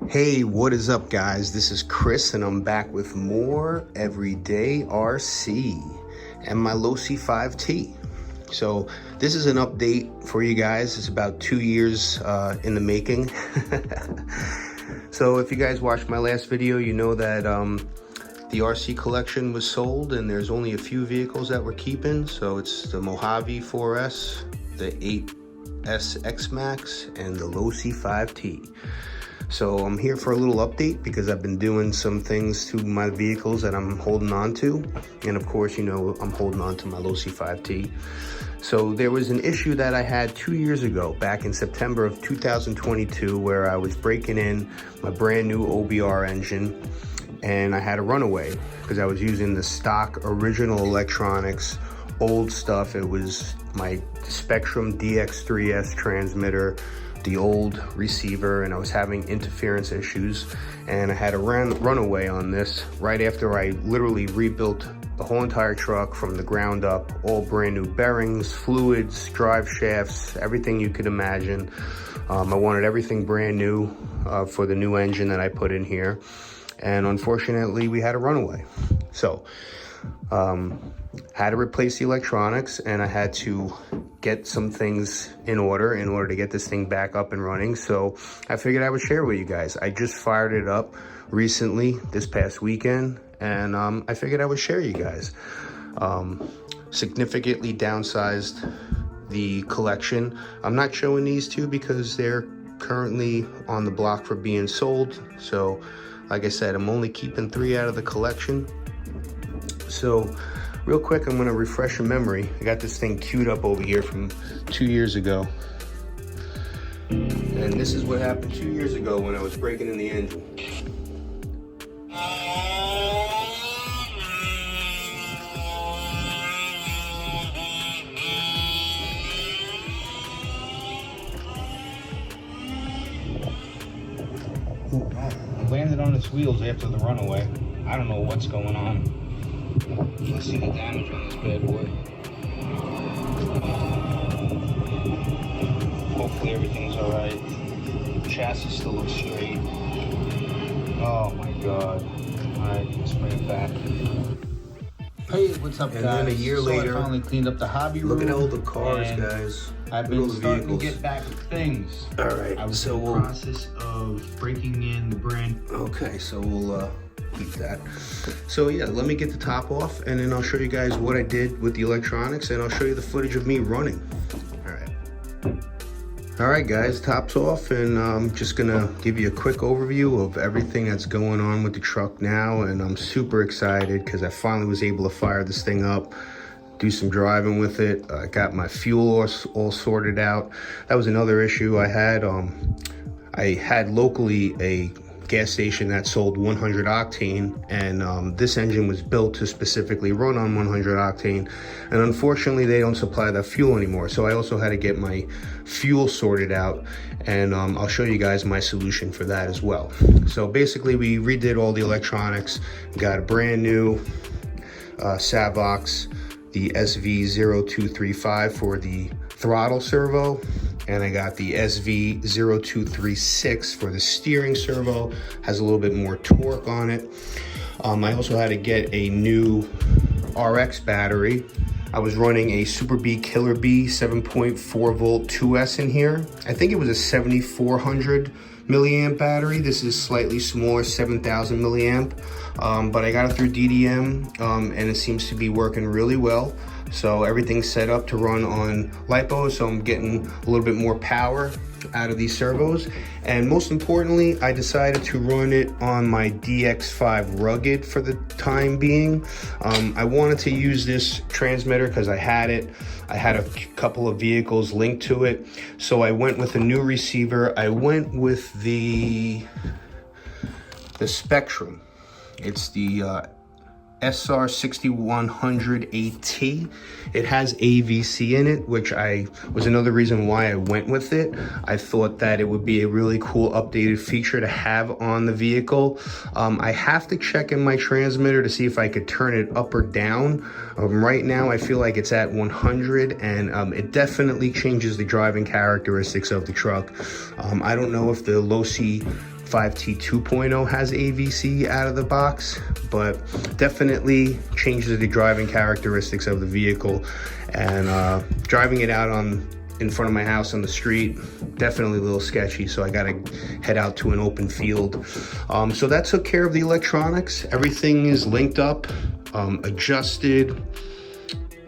Hey, what is up, guys? This is Chris, and I'm back with more everyday RC and my Losi 5T. So this is an update for you guys. It's about 2 years in the making. So if you guys watched my last video, you know that the RC collection was sold, and there's only a few vehicles that we're keeping. So it's the Mojave 4S, the 8S X-Max, and the Losi 5T. So I'm here for a little update because I've been doing some things to my vehicles that I'm holding on to. And of course, you know, I'm holding on to my Losi 5T. So there was an issue that I had 2 years ago, back in September of 2022, where I was breaking in my brand new OBR engine, and I had a runaway because I was using the stock original electronics, old stuff. It was my Spectrum DX3S transmitter, the old receiver, and I was having interference issues, and I had a runaway on this right after I literally rebuilt the whole entire truck from the ground up, all brand new bearings, fluids, drive shafts, everything you could imagine. I wanted everything brand new for the new engine that I put in here, and unfortunately we had a runaway. So had to replace the electronics, and I had to get some things in order to get this thing back up and running. So I figured I would share with you guys. I just fired it up recently this past weekend, and I figured I would share you guys. Significantly downsized the collection. I'm not showing these two because they're currently on the block for being sold. So like I said, I'm only keeping 3 out of the collection. So real quick, I'm gonna refresh your memory. I got this thing queued up over here from 2 years ago. And this is what happened 2 years ago when I was breaking in the engine. It landed on its wheels after the runaway. I don't know what's going on. Let's see the damage on this bad boy. Hopefully everything's all right. Chassis still looks straight. Oh my God. All right, let's bring it back. Hey, what's up, guys? And then a year later, I finally cleaned up the hobby room. Look at all the cars, guys. I've been starting to get back to things. All right, I was in the process of breaking in the brand. Okay, so we'll keep that. So yeah, let me get the top off, and then I'll show you guys what I did with the electronics, and I'll show you the footage of me running. All right, guys, top's off, and I'm just gonna give you a quick overview of everything that's going on with the truck now, and I'm super excited because I finally was able to fire this thing up, do some driving with it. I got my fuel all sorted out. That was another issue I had. I had locally a gas station that sold 100 octane, and this engine was built to specifically run on 100 octane, and unfortunately they don't supply that fuel anymore. So I also had to get my fuel sorted out, and I'll show you guys my solution for that as well. So basically we redid all the electronics, got a brand new Savox, the SV0235 for the throttle servo, and I got the SV0236 for the steering servo. Has a little bit more torque on it. I also had to get a new RX battery. I was running a Super B Killer B 7.4 volt 2S in here. I think it was a 7400 milliamp battery. This is slightly smaller, 7000 milliamp, but I got it through DDM, and it seems to be working really well. So everything's set up to run on LiPo, so I'm getting a little bit more power out of these servos. And most importantly, I decided to run it on my DX5 Rugged for the time being. I wanted to use this transmitter because I had it. I had a couple of vehicles linked to it. So I went with a new receiver. I went with the Spectrum. It's the SR6100AT. It has AVC in it, which was another reason why I went with it. I thought that it would be a really cool updated feature to have on the vehicle. I have to check in my transmitter to see if I could turn it up or down. Right now I feel like it's at 100, and it definitely changes the driving characteristics of the truck. I don't know if the Losi 5T 2.0 has AVC out of the box, but definitely changes the driving characteristics of the vehicle. And driving it out in front of my house on the street, definitely a little sketchy, so I gotta head out to an open field. So that took care of the electronics. Everything is linked up, adjusted.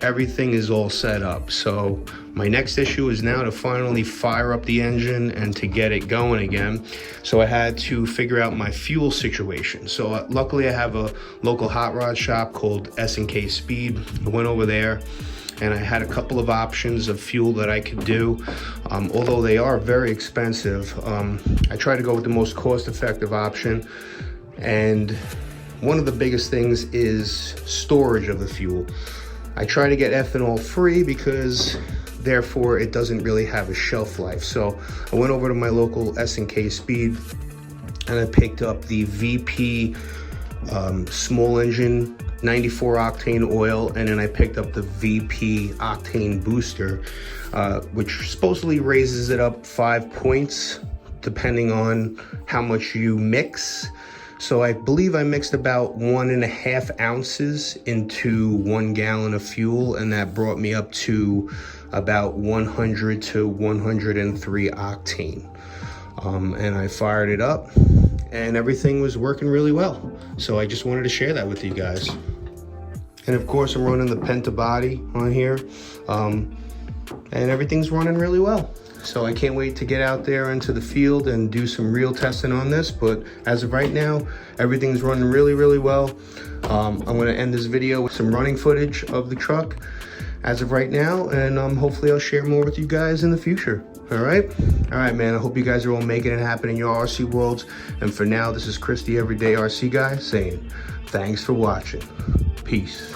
Everything is all set up. So my next issue is now to finally fire up the engine and to get it going again. So I had to figure out my fuel situation. So luckily I have a local hot rod shop called S&K Speed. I went over there and I had a couple of options of fuel that I could do. Although they are very expensive, I tried to go with the most cost-effective option. And one of the biggest things is storage of the fuel. I try to get ethanol free because therefore it doesn't really have a shelf life. So I went over to my local S&K Speed and I picked up the VP small engine 94 octane oil, and then I picked up the VP octane booster, which supposedly raises it up 5 points depending on how much you mix. So I believe I mixed about 1.5 ounces into 1 gallon of fuel, and that brought me up to about 100 to 103 octane. And I fired it up and everything was working really well. So I just wanted to share that with you guys. And of course I'm running the Penta body on here, and everything's running really well. So I can't wait to get out there into the field and do some real testing on this. But as of right now, everything's running really, really well. I'm gonna end this video with some running footage of the truck as of right now, and hopefully I'll share more with you guys in the future. All right, man, I hope you guys are all making it happen in your RC worlds. And for now, this is Chris, the Everyday RC Guy, saying thanks for watching. Peace.